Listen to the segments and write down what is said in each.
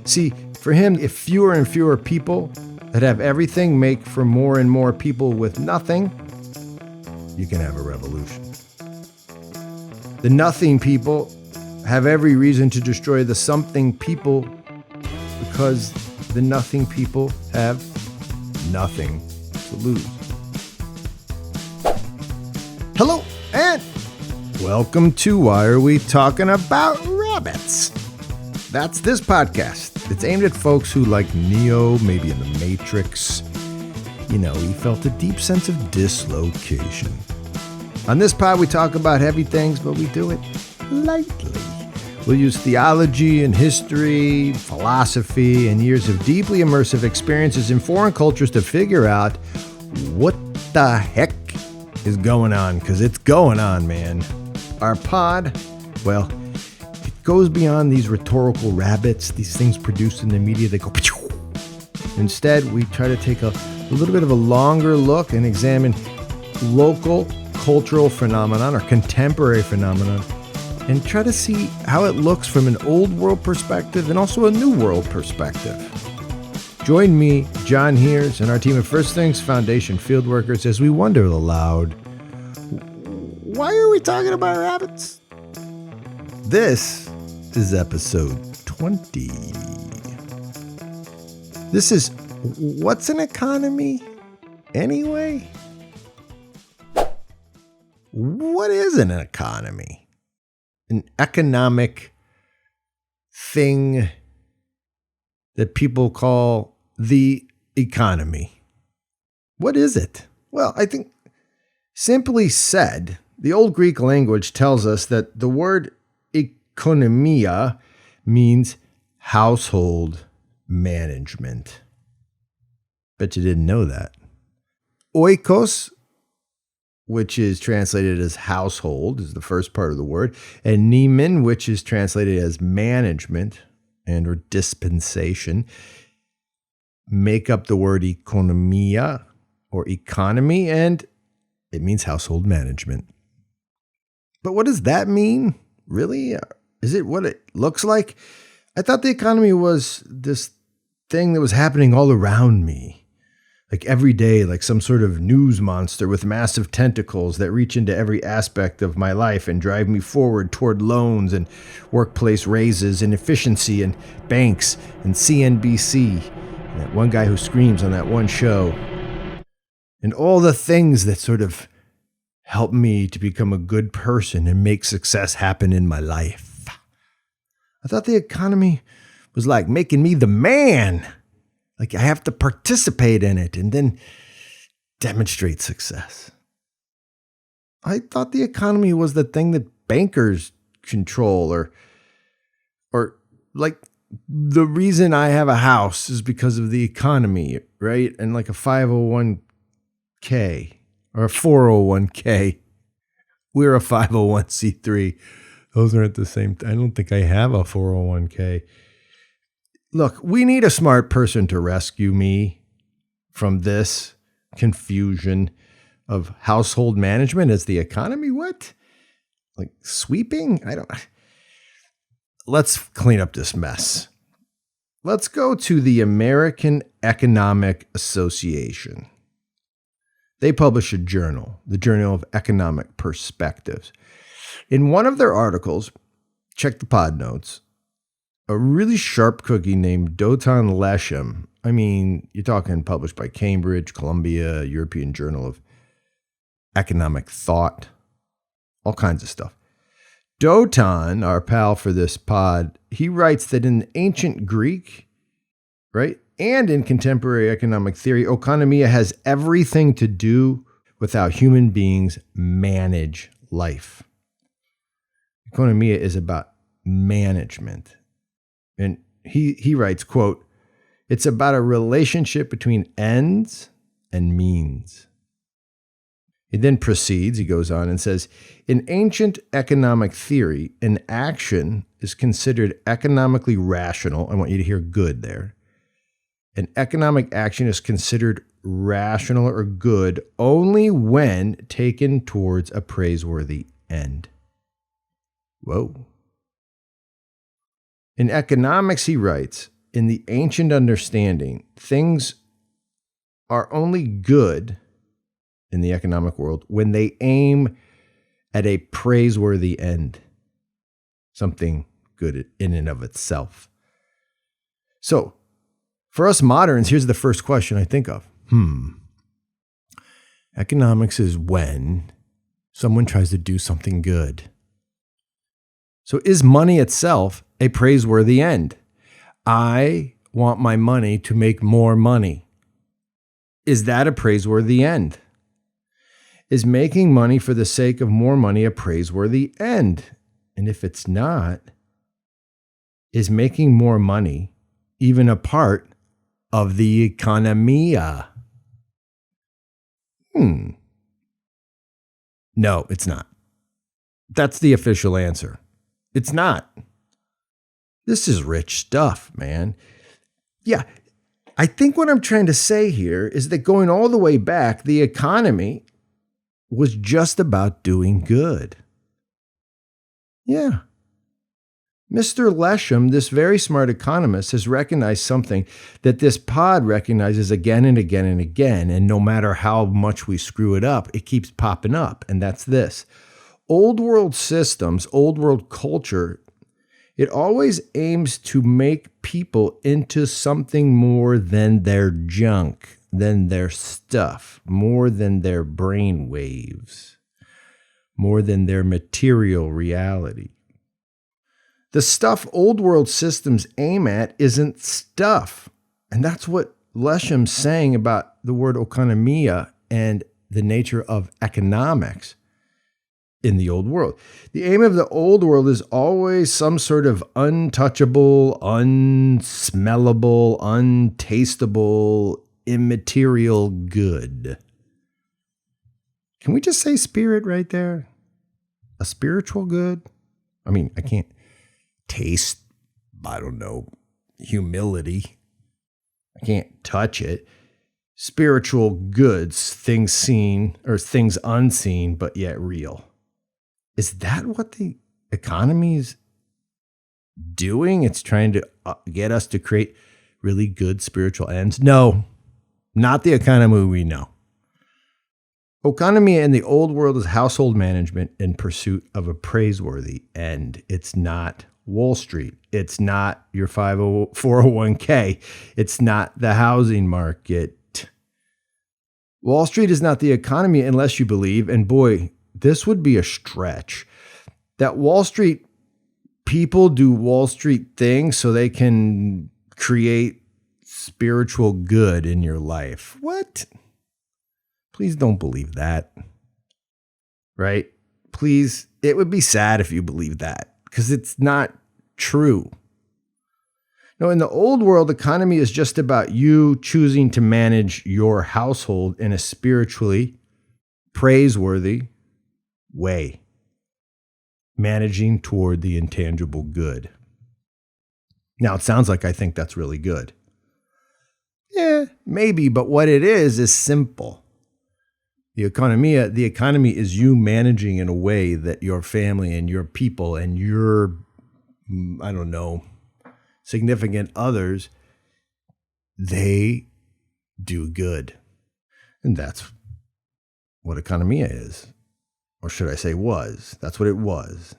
See, for him, if fewer and fewer people that have everything make for more and more people with nothing, you can have a revolution. The nothing people have every reason to destroy the something people because the nothing people have nothing to lose. Hello, and welcome to Why Are We Talking About Rabbits? That's this podcast. It's aimed at folks who, like Neo, maybe in the Matrix, he felt a deep sense of dislocation. On this pod, we talk about heavy things, but we do it lightly. We'll use theology and history, philosophy, and years of deeply immersive experiences in foreign cultures to figure out what the heck is going on, because it's going on, man. Our pod, well, it goes beyond these rhetorical rabbits, these things produced in the media that go... Instead, we try to take a little bit of a longer look and examine local cultural phenomenon or contemporary phenomenon and try to see how it looks from an old world perspective and also a new world perspective. Join me, John Heers, and our team of First Things Foundation field workers as we wonder aloud, why are we talking about rabbits? This is episode 20. This is What's an Economy Anyway? What is an economy? An economic thing that people call the economy. What is it? Well, I think simply said, the old Greek language tells us that the word oikonomia means household management. Bet you didn't know that. Oikos, which is translated as household, is the first part of the word, and nemen, which is translated as management and or dispensation, make up the word oikonomia or economy, and it means household management. But what does that mean? Really? Is it what it looks like? I thought the economy was this thing that was happening all around me. Like every day, like some sort of news monster with massive tentacles that reach into every aspect of my life and drive me forward toward loans and workplace raises and efficiency and banks and CNBC. And that one guy who screams on that one show. And all the things that sort of help me to become a good person and make success happen in my life. I thought the economy was like making me the man. Like I have to participate in it and then demonstrate success. I thought the economy was the thing that bankers control or like the reason I have a house is because of the economy, right? And like a 501k or a 401k. We're a 501c3. Those aren't the same. I don't think I have a 401k. Look, we need a smart person to rescue me from this confusion of household management as the economy. What? Like sweeping? Let's clean up this mess. Let's go to the American Economic Association. They publish a journal, the Journal of Economic Perspectives. In one of their articles, check the pod notes, a really sharp cookie named Dotan Leshem. I mean, you're talking published by Cambridge, Columbia, European Journal of Economic Thought, all kinds of stuff. Dotan, our pal for this pod, he writes that in ancient Greek, right, and in contemporary economic theory, oikonomia has everything to do with how human beings manage life. Oikonomia is about management. And he writes, quote, it's about a relationship between ends and means. He then proceeds, he goes on and says, in ancient economic theory, an action is considered economically rational. I want you to hear good there. An economic action is considered rational or good only when taken towards a praiseworthy end. Whoa. In economics, he writes, in the ancient understanding, things are only good in the economic world when they aim at a praiseworthy end, something good in and of itself. So, for us moderns, here's the first question I think of. Economics is when someone tries to do something good. So is money itself a praiseworthy end? I want my money to make more money. Is that a praiseworthy end? Is making money for the sake of more money a praiseworthy end? And if it's not, is making more money even a part of the oikonomia? No, it's not. That's the official answer. It's not. This is rich stuff, man. Yeah, I think what I'm trying to say here is that going all the way back, the economy was just about doing good. Yeah. Mr. Lesham, this very smart economist, has recognized something that this pod recognizes again and again and again. And no matter how much we screw it up, it keeps popping up. And that's this. Old world systems, old world culture, it always aims to make people into something more than their junk, than their stuff, more than their brain waves, more than their material reality. The stuff old world systems aim at isn't stuff. And that's what Lesham's saying about the word oikonomia and the nature of economics in the old world. The aim of the old world is always some sort of untouchable, unsmellable, untastable, immaterial good. Can we just say spirit right there? A spiritual good? I mean, I can't taste, I don't know, humility. I can't touch it. Spiritual goods, things seen or things unseen, but yet real. Is that what the economy is doing? It's trying to get us to create really good spiritual ends? No, not the economy we know. Economy in the old world is household management in pursuit of a praiseworthy end. It's not Wall Street. It's not your 401k. It's not the housing market. Wall Street is not the economy unless you believe, and boy, this would be a stretch, that Wall Street people do Wall Street things so they can create spiritual good in your life. What? Please don't believe that. Right? Please, it would be sad if you believe that because it's not true. No, in the old world, economy is just about you choosing to manage your household in a spiritually praiseworthy way, managing toward the intangible good. Now, it sounds like I think that's really good. Yeah, maybe, but what it is simple. The economy is you managing in a way that your family and your people and your, I don't know, significant others, they do good. And that's what economia is. Or should I say was. That's what it was.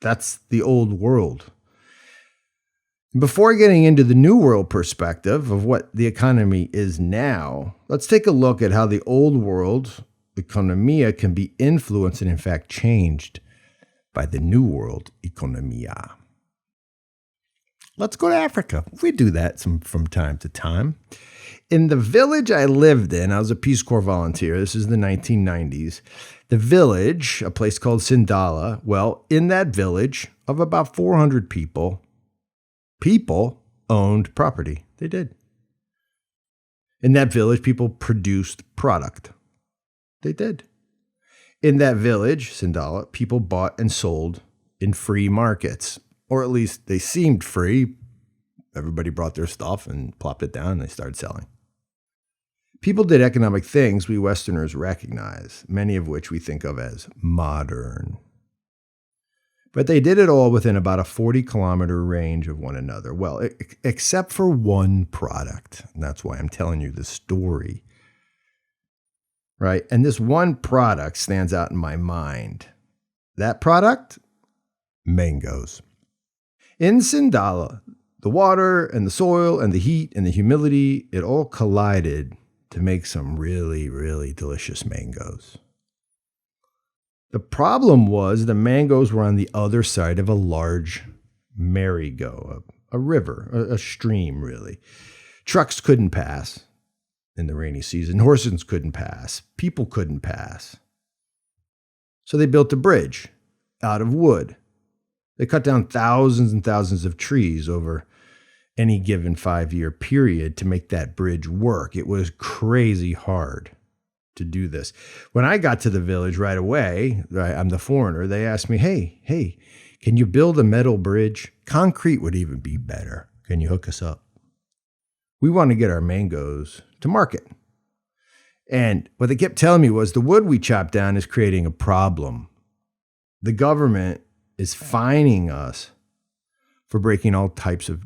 That's the old world. Before getting into the new world perspective of what the economy is now, let's take a look at how the old world, economia, can be influenced and in fact changed by the new world, oikonomia. Let's go to Africa. We do that from time to time. In the village I lived in, I was a Peace Corps volunteer. This is the 1990s. The village, a place called Sindala, well, in that village of about 400 people owned property. They did. In that village, people produced product. They did. In that village, Sindala, people bought and sold in free markets, or at least they seemed free. Everybody brought their stuff and plopped it down and they started selling. People did economic things we Westerners recognize, many of which we think of as modern. But they did it all within about a 40-kilometer range of one another. Well, except for one product. And that's why I'm telling you this story. Right? And this one product stands out in my mind. That product? Mangoes. In Sindala, the water and the soil and the heat and the humidity, it all collided to make some really, really delicious mangoes. The problem was the mangoes were on the other side of a large merry-go, a river, a stream, really. Trucks couldn't pass in the rainy season. Horses couldn't pass. People couldn't pass. So they built a bridge out of wood. They cut down thousands and thousands of trees over any given 5-year period to make that bridge work. It was crazy hard to do this. When I got to the village right away, I'm the foreigner, they asked me, hey, can you build a metal bridge? Concrete would even be better. Can you hook us up? We want to get our mangoes to market. And what they kept telling me was the wood we chopped down is creating a problem. The government is fining us for breaking all types of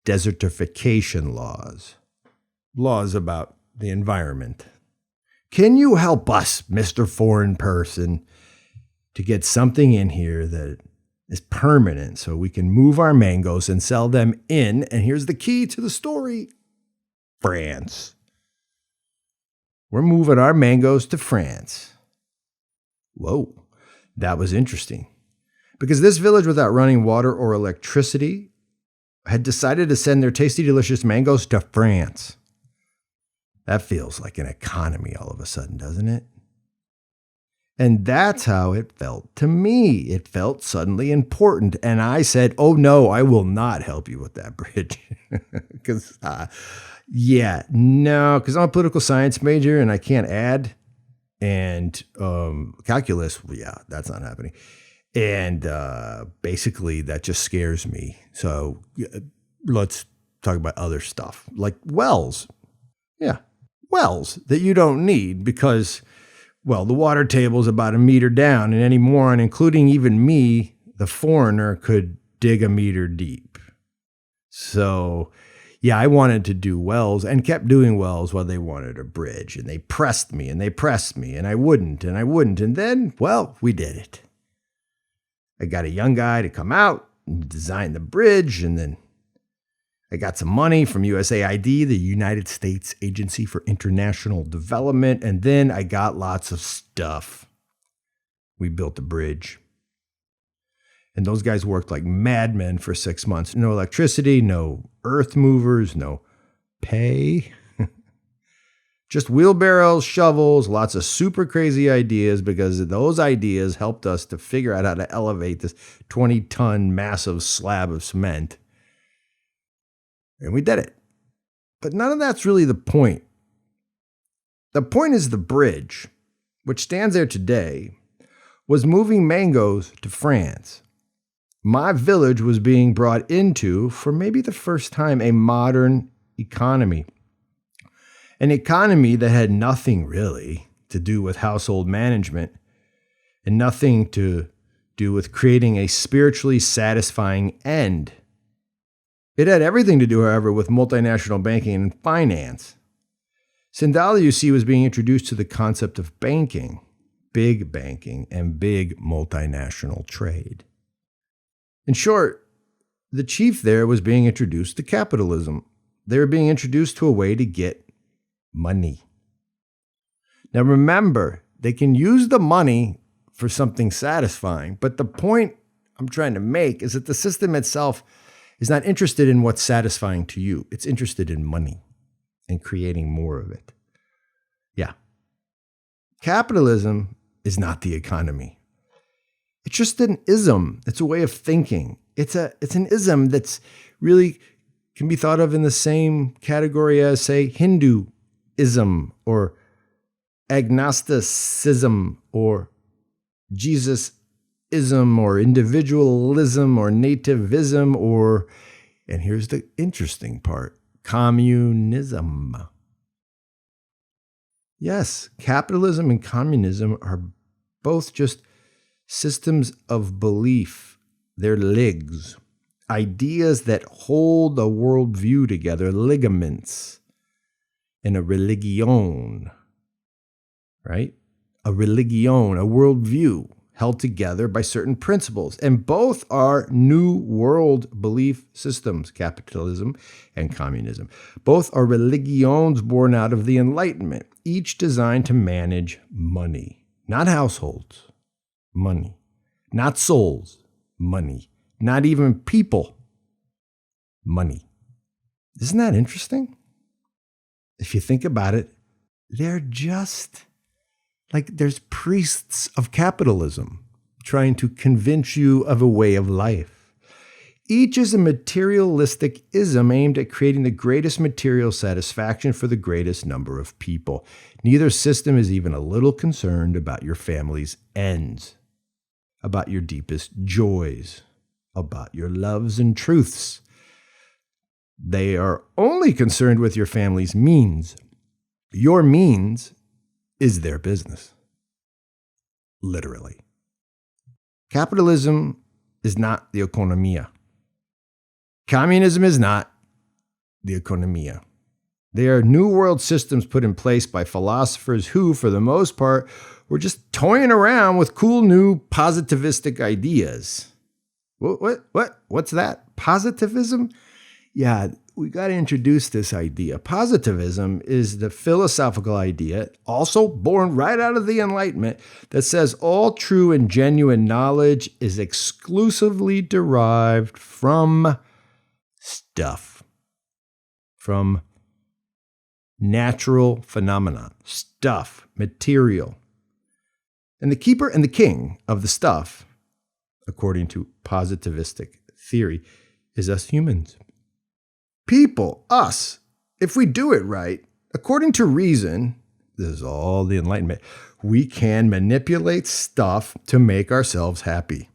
desertification laws about the environment. Can you help us, Mr. Foreign Person, to get something in here that is permanent so we can move our mangoes and sell them in, and here's the key to the story, France. We're moving our mangoes to France. Whoa, that was interesting. Because this village without running water or electricity had decided to send their tasty, delicious mangoes to France. That feels like an economy all of a sudden, doesn't it? And that's how it felt to me. It felt suddenly important. And I said, oh, no, I will not help you with that bridge. Because, I'm a political science major and I can't add. And calculus, that's not happening. And basically, that just scares me. So let's talk about other stuff, like wells. Yeah, wells that you don't need because, well, the water table is about a meter down, and any moron, including even me, the foreigner, could dig a meter deep. So, I wanted to do wells and kept doing wells while they wanted a bridge. And they pressed me, and I wouldn't. And then, well, we did it. I got a young guy to come out and design the bridge, and then I got some money from USAID, the United States Agency for International Development, and then I got lots of stuff. We built a bridge. And those guys worked like madmen for 6 months. No electricity, no earth movers, no pay. Just wheelbarrows, shovels, lots of super crazy ideas, because those ideas helped us to figure out how to elevate this 20-ton massive slab of cement. And we did it. But none of that's really the point. The point is the bridge, which stands there today, was moving mangoes to France. My village was being brought into, for maybe the first time, a modern economy. An economy that had nothing really to do with household management and nothing to do with creating a spiritually satisfying end. It had everything to do, however, with multinational banking and finance. Sindala, you see, was being introduced to the concept of banking, and big multinational trade. In short, the chief there was being introduced to capitalism. They were being introduced to a way to get money. Now remember, they can use the money for something satisfying, but the point I'm trying to make is that the system itself is not interested in what's satisfying to you. It's interested in money and creating more of it. Yeah. Capitalism is not the economy. It's just an ism. It's a way of thinking. It's an ism that's really can be thought of in the same category as, say, Hinduism or agnosticism or Jesusism or individualism or nativism or, and here's the interesting part, communism. Yes, capitalism and communism are both just systems of belief, they're ligs, ideas that hold a worldview together, ligaments, and a religion, right? A religion, a worldview held together by certain principles. And both are new world belief systems, capitalism and communism. Both are religions born out of the Enlightenment, each designed to manage money, not households, money, not souls, money, not even people, money. Isn't that interesting? If you think about it, they're just like there's priests of capitalism trying to convince you of a way of life. Each is a materialistic ism aimed at creating the greatest material satisfaction for the greatest number of people. Neither system is even a little concerned about your family's ends, about your deepest joys, about your loves and truths. They are only concerned with your family's means. Your means is their business. Literally. Capitalism is not the oikonomia. Communism is not the oikonomia. They are new world systems put in place by philosophers who, for the most part, were just toying around with cool new positivistic ideas. What's that? Positivism? Yeah, we got to introduce this idea. Positivism is the philosophical idea, also born right out of the Enlightenment, that says all true and genuine knowledge is exclusively derived from stuff, from natural phenomena, stuff, material. And the keeper and the king of the stuff, according to positivistic theory, is us humans. People, us, if we do it right, according to reason, this is all the Enlightenment, we can manipulate stuff to make ourselves happy.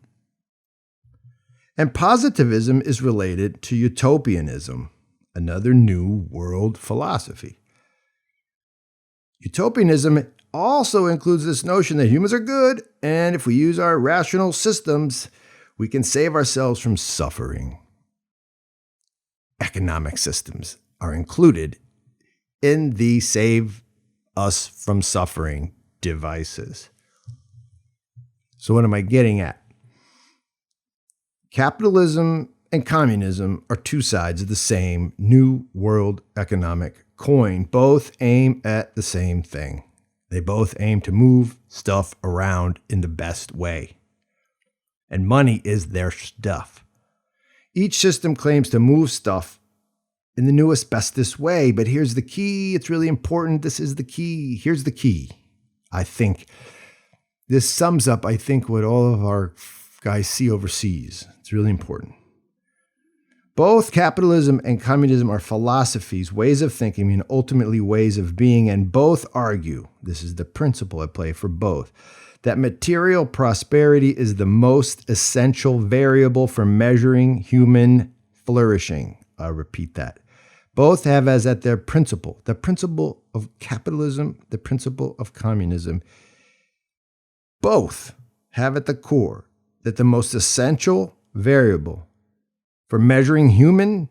And positivism is related to utopianism, another new world philosophy. Utopianism also includes this notion that humans are good, and if we use our rational systems, we can save ourselves from suffering. Economic systems are included in the save us from suffering devices. So what am I getting at? Capitalism and communism are two sides of the same new world economic coin. Both aim at the same thing. They both aim to move stuff around in the best way. And money is their stuff. Each system claims to move stuff in the newest, bestest way, but here's the key. It's really important. This is the key. Here's the key. I think this sums up, what all of our guys see overseas. It's really important. Both capitalism and communism are philosophies, ways of thinking, and ultimately ways of being, and both argue, this is the principle at play for both, that material prosperity is the most essential variable for measuring human flourishing. I'll repeat that. Both have as at their principle, the principle of capitalism, the principle of communism, both have at the core that the most essential variable for measuring human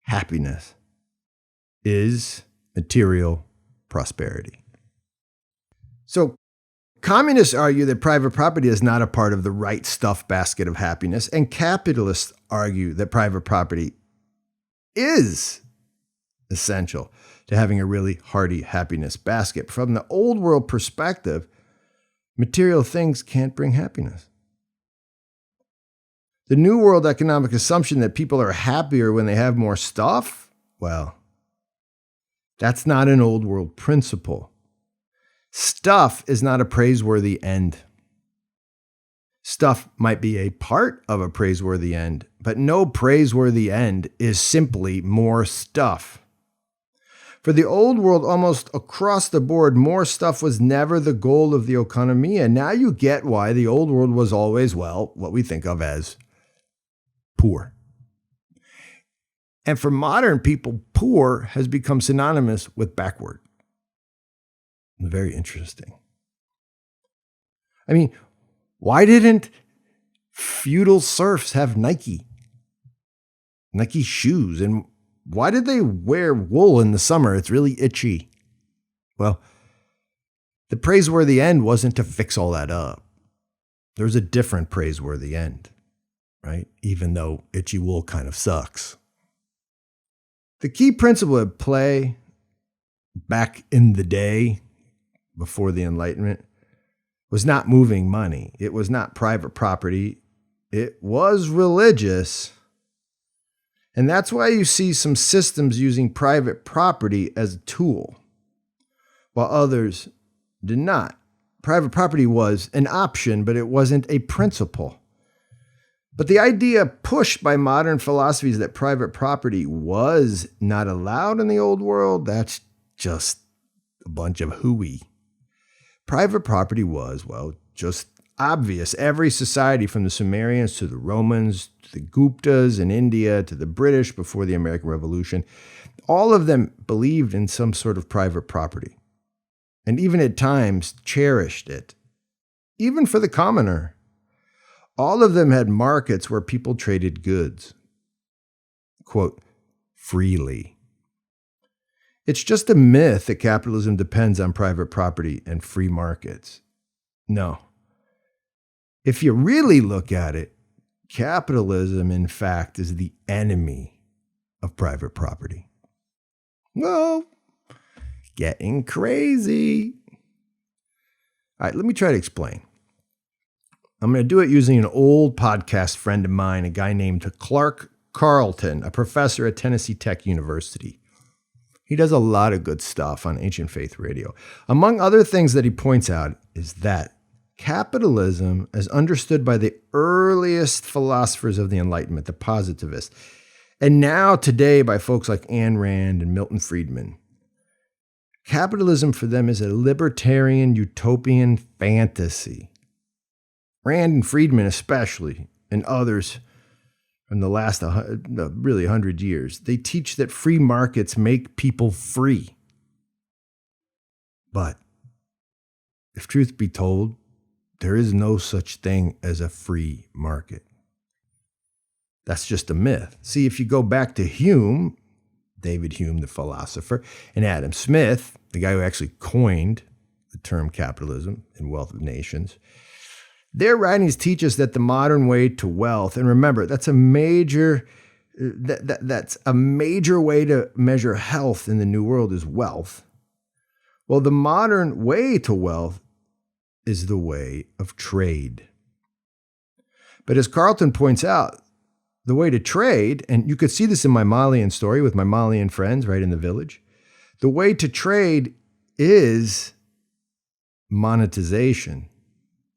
happiness is material prosperity. So communists argue that private property is not a part of the right stuff basket of happiness, and capitalists argue that private property is essential to having a really hearty happiness basket. From the old world perspective, material things can't bring happiness. The new world economic assumption that people are happier when they have more stuff, well, that's not an old world principle. Stuff is not a praiseworthy end. Stuff might be a part of a praiseworthy end, but no praiseworthy end is simply more stuff. For the old world, almost across the board, more stuff was never the goal of the oikonomia. Now you get why the old world was always, well, what we think of as poor. And for modern people, poor has become synonymous with backward. Very interesting. I mean, Why didn't feudal serfs have Nike shoes? And why did they wear wool in the summer? It's really itchy. Well, the praiseworthy end wasn't to fix all that up. There's a different praiseworthy end, right? Even though itchy wool kind of sucks. The key principle at play back in the day, before the Enlightenment, was not moving money. It was not private property. It was religious. And that's why you see some systems using private property as a tool, while others did not. Private property was an option, but it wasn't a principle. But the idea pushed by modern philosophies that private property was not allowed in the old world, that's just a bunch of hooey. Private property was, well, just obvious. Every society, from the Sumerians to the Romans, to the Guptas in India, to the British before the American Revolution, all of them believed in some sort of private property, and even at times cherished it, even for the commoner. All of them had markets where people traded goods, quote, freely. It's just a myth that capitalism depends on private property and free markets. No. If you really look at it, capitalism, in fact, is the enemy of private property. Well, getting crazy. All right, let me try to explain. I'm going to do it using an old podcast friend of mine, a guy named Clark Carlton, a professor at Tennessee Tech University. He does a lot of good stuff on Ancient Faith Radio. Among other things that he points out is that capitalism, as understood by the earliest philosophers of the Enlightenment, the positivists, and now today by folks like Ayn Rand and Milton Friedman, capitalism for them is a libertarian utopian fantasy. Rand and Friedman especially, and others from the last really 100 years, they teach that free markets make people free. But if truth be told, there is no such thing as a free market. That's just a myth. See, if you go back to Hume, David Hume, the philosopher, and Adam Smith, the guy who actually coined the term capitalism in Wealth of Nations, their writings teach us that the modern way to wealth, and remember, that's a major way to measure health in the New World is wealth. Well, the modern way to wealth is the way of trade. But as Carlton points out, the way to trade, and you could see this in my Malian story with my Malian friends right in the village, the way to trade is monetization,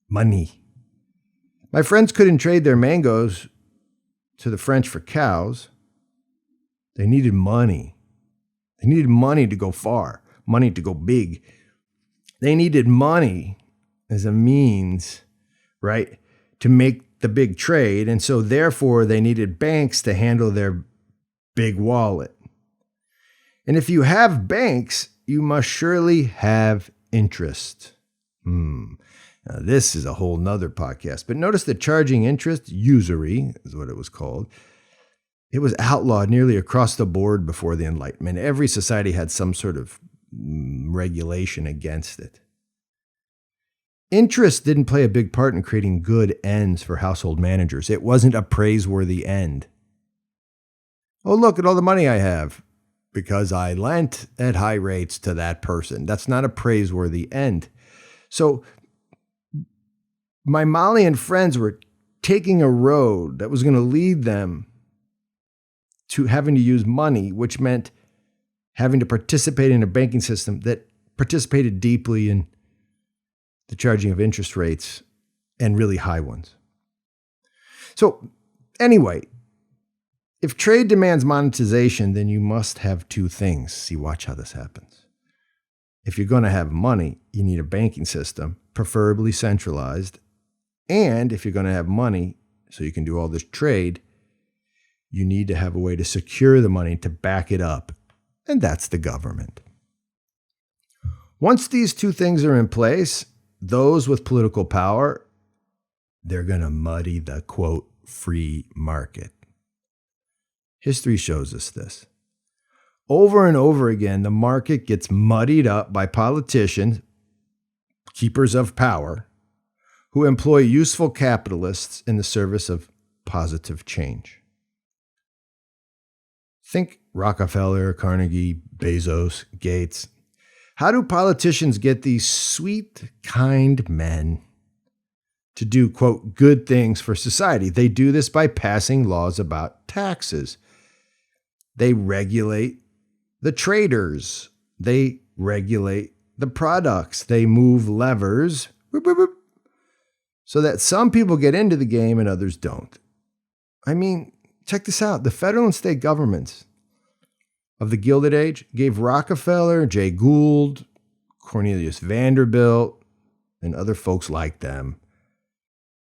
money. My friends couldn't trade their mangoes to the French for cows. They needed money. They needed money to go far, money to go big. They needed money as a means, right, to make the big trade. And so therefore they needed banks to handle their big wallet. And if you have banks, you must surely have interest. Now, this is a whole nother podcast, but notice that charging interest, usury is what it was called, it was outlawed nearly across the board before the Enlightenment. Every society had some sort of regulation against it. Interest didn't play a big part in creating good ends for household managers. It wasn't a praiseworthy end. Oh, look at all the money I have because I lent at high rates to that person. That's not a praiseworthy end. So my Malian friends were taking a road that was going to lead them to having to use money, which meant having to participate in a banking system that participated deeply in the charging of interest rates and really high ones. So anyway, if trade demands monetization, then you must have two things. See, watch how this happens. If you're going to have money, you need a banking system, preferably centralized. And if you're going to have money, so you can do all this trade, you need to have a way to secure the money to back it up. And that's the government. Once these two things are in place, those with political power they're going to muddy the, quote, free market. History shows us this. Over and over again, the market gets muddied up by politicians, keepers of power, who employ useful capitalists in the service of positive change. Think Rockefeller, Carnegie, Bezos, Gates. How do politicians get these sweet, kind men to do, quote, good things for society? They do this by passing laws about taxes. They regulate the traders. They regulate the products. They move levers so that some people get into the game and others don't. I mean, check this out. The federal and state governments of the Gilded Age gave Rockefeller, Jay Gould, Cornelius Vanderbilt, and other folks like them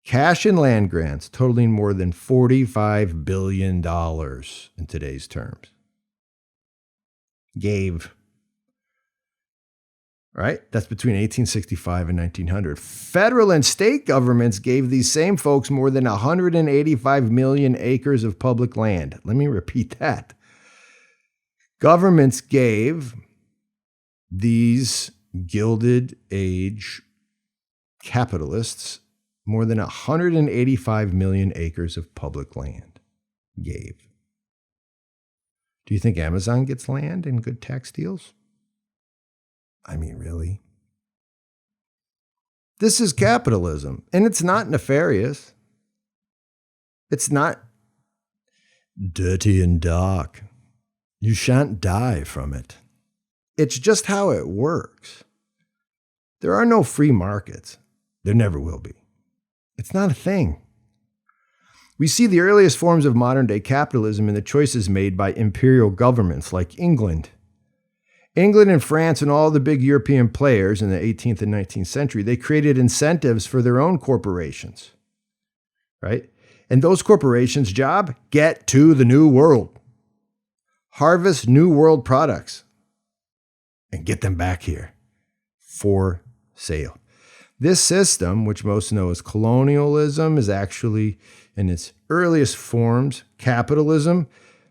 cash and land grants totaling more than $45 billion in today's terms. Gave. Right? That's between 1865 and 1900. Federal and state governments gave these same folks more than 185 million acres of public land. Let me repeat that. Governments gave these Gilded Age capitalists more than 185 million acres of public land. Gave. Do you think Amazon gets land and good tax deals? I mean, really? This is capitalism, and it's not nefarious. It's not dirty and dark. You shan't die from it. It's just how it works. There are no free markets. There never will be. It's not a thing. We see the earliest forms of modern-day capitalism in the choices made by imperial governments like England. England and France and all the big European players in the 18th and 19th century, they created incentives for their own corporations, right? And those corporations' job, get to the new world. Harvest new world products and get them back here for sale. This system, which most know as colonialism, is actually in its earliest forms capitalism,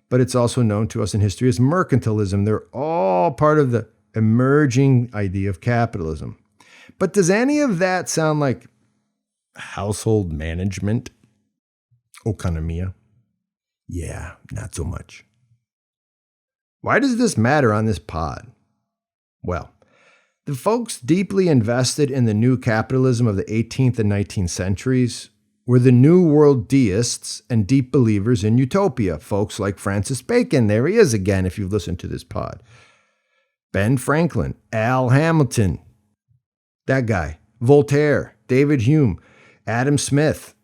but it's also known to us in history as mercantilism. They're all part of the emerging idea of capitalism. But does any of that sound like household management? Oikonomia? Yeah, not so much. Why does this matter on this pod? Well, the folks deeply invested in the new capitalism of the 18th and 19th centuries were the New World deists and deep believers in utopia, folks like Francis Bacon. There he is again, if you've listened to this pod. Ben Franklin, Al Hamilton, that guy, Voltaire, David Hume, Adam Smith,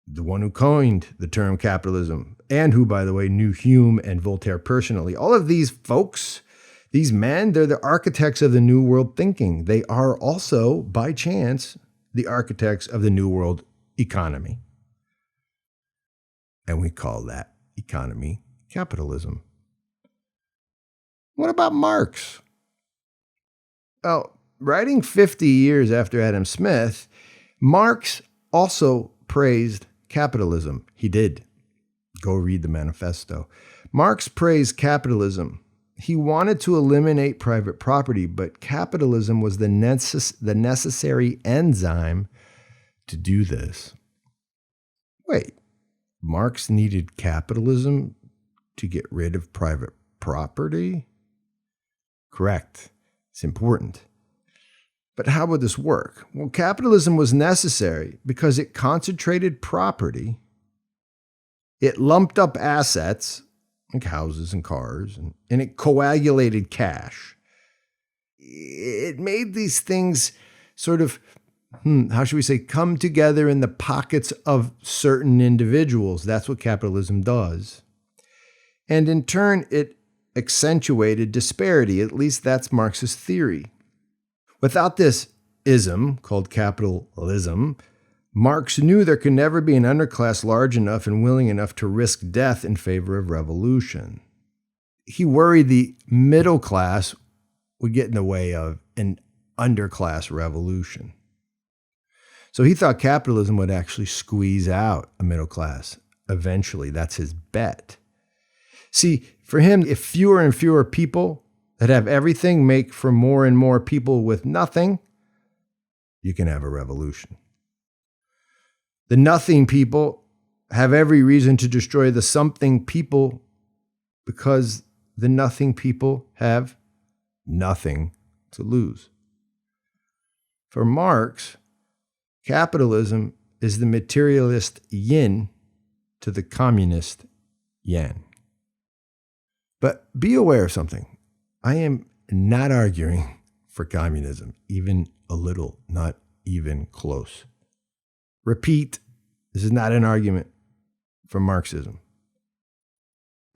the one who coined the term capitalism, and who, by the way, knew Hume and Voltaire personally. All of these folks, these men, they're the architects of the New World thinking. They are also, by chance, the architects of the New World economy. And we call that economy capitalism. What about Marx? Well, writing 50 years after Adam Smith, Marx also praised capitalism. He did. Go read the manifesto. Marx praised capitalism. He wanted to eliminate private property, but capitalism was the necessary enzyme to do this. Wait, Marx needed capitalism to get rid of private property? Correct. It's important. But how would this work? Well, capitalism was necessary because it concentrated property, it lumped up assets like houses and cars, and it coagulated cash. It made these things sort of how should we say, come together in the pockets of certain individuals. That's what capitalism does. And in turn, it accentuated disparity. At least that's Marx's theory. Without this ism called capitalism, Marx knew there could never be an underclass large enough and willing enough to risk death in favor of revolution. He worried the middle class would get in the way of an underclass revolution. So he thought capitalism would actually squeeze out a middle class eventually. That's his bet. See, for him, if fewer and fewer people that have everything make for more and more people with nothing, you can have a revolution. The nothing people have every reason to destroy the something people because the nothing people have nothing to lose. For Marx, capitalism is the materialist yin to the communist yang. But be aware of something. I am not arguing for communism, even a little, not even close. Repeat, this is not an argument for Marxism.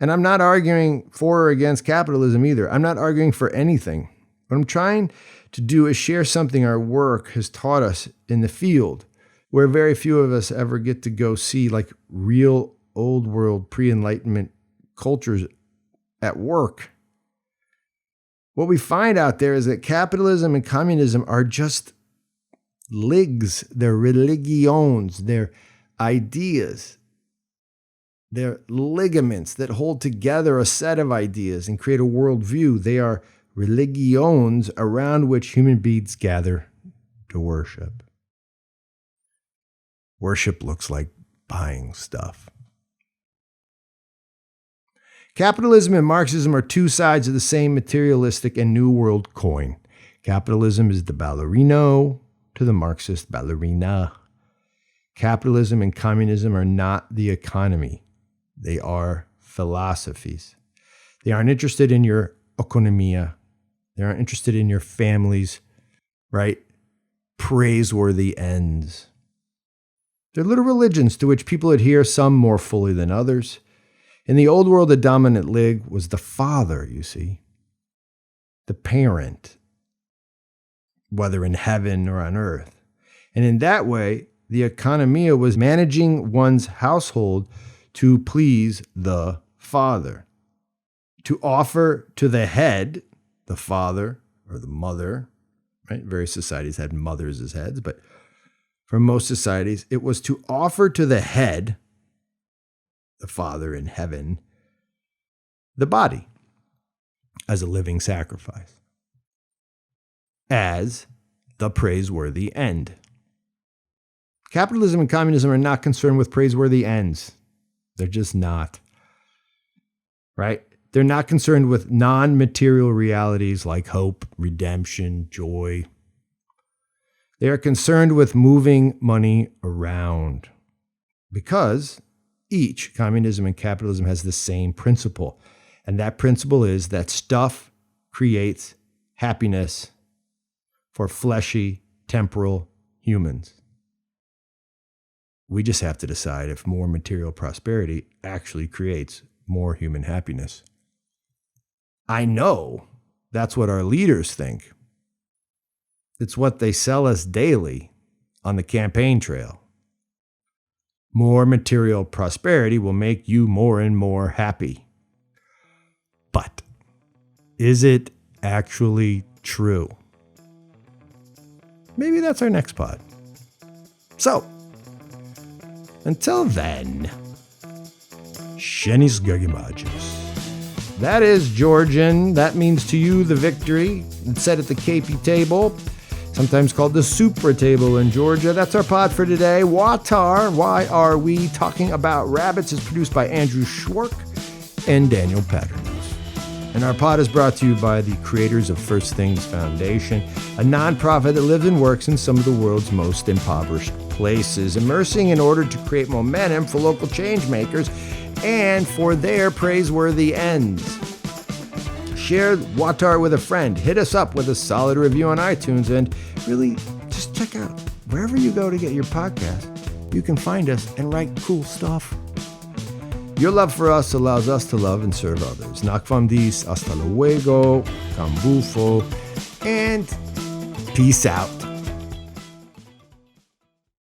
And I'm not arguing for or against capitalism either. I'm not arguing for anything. What I'm trying to do is share something our work has taught us in the field, where very few of us ever get to go see like real old world pre-Enlightenment cultures at work. What we find out there is that capitalism and communism are just ligs, they're religions, they're ideas, they're ligaments that hold together a set of ideas and create a worldview. They are religions around which human beings gather to worship. Worship looks like buying stuff. Capitalism and Marxism are two sides of the same materialistic and New World coin. Capitalism is the ballerino to the Marxist ballerina. Capitalism and communism are not the economy. They are philosophies. They aren't interested in your oikonomia. They aren't interested in your family's, right, praiseworthy ends. They're little religions to which people adhere, some more fully than others. In the old world, the dominant lig was the father, you see, the parent, whether in heaven or on earth. And in that way, the oikonomia was managing one's household to please the father, to offer to the head, the father or the mother, right? Various societies had mothers as heads, but for most societies, it was to offer to the head, the Father in heaven, the body as a living sacrifice, as the praiseworthy end. Capitalism and communism are not concerned with praiseworthy ends. They're just not, right? They're not concerned with non-material realities like hope, redemption, joy. They are concerned with moving money around because each, communism and capitalism, has the same principle. And that principle is that stuff creates happiness for fleshy, temporal humans. We just have to decide if more material prosperity actually creates more human happiness. I know that's what our leaders think. It's what they sell us daily on the campaign trail. More material prosperity will make you more and more happy. But is it actually true? Maybe that's our next pod. So, until then, Shenis Gagimajis. That is Georgian. That means to you the victory. It's set at the KP table, sometimes called the Supra table in Georgia. That's our pod for today. WAWTAR, Why Are We Talking About Rabbits, is produced by Andrew Schwark and Daniel Patterns. And our pod is brought to you by the creators of First Things Foundation, a nonprofit that lives and works in some of the world's most impoverished places, immersing in order to create momentum for local change makers and for their praiseworthy ends. Share WAWTAR with a friend. Hit us up with a solid review on iTunes, and really just check out wherever you go to get your podcast. You can find us and write cool stuff. Your love for us allows us to love and serve others. Nakfamdis, hasta luego, cambufo, and peace out.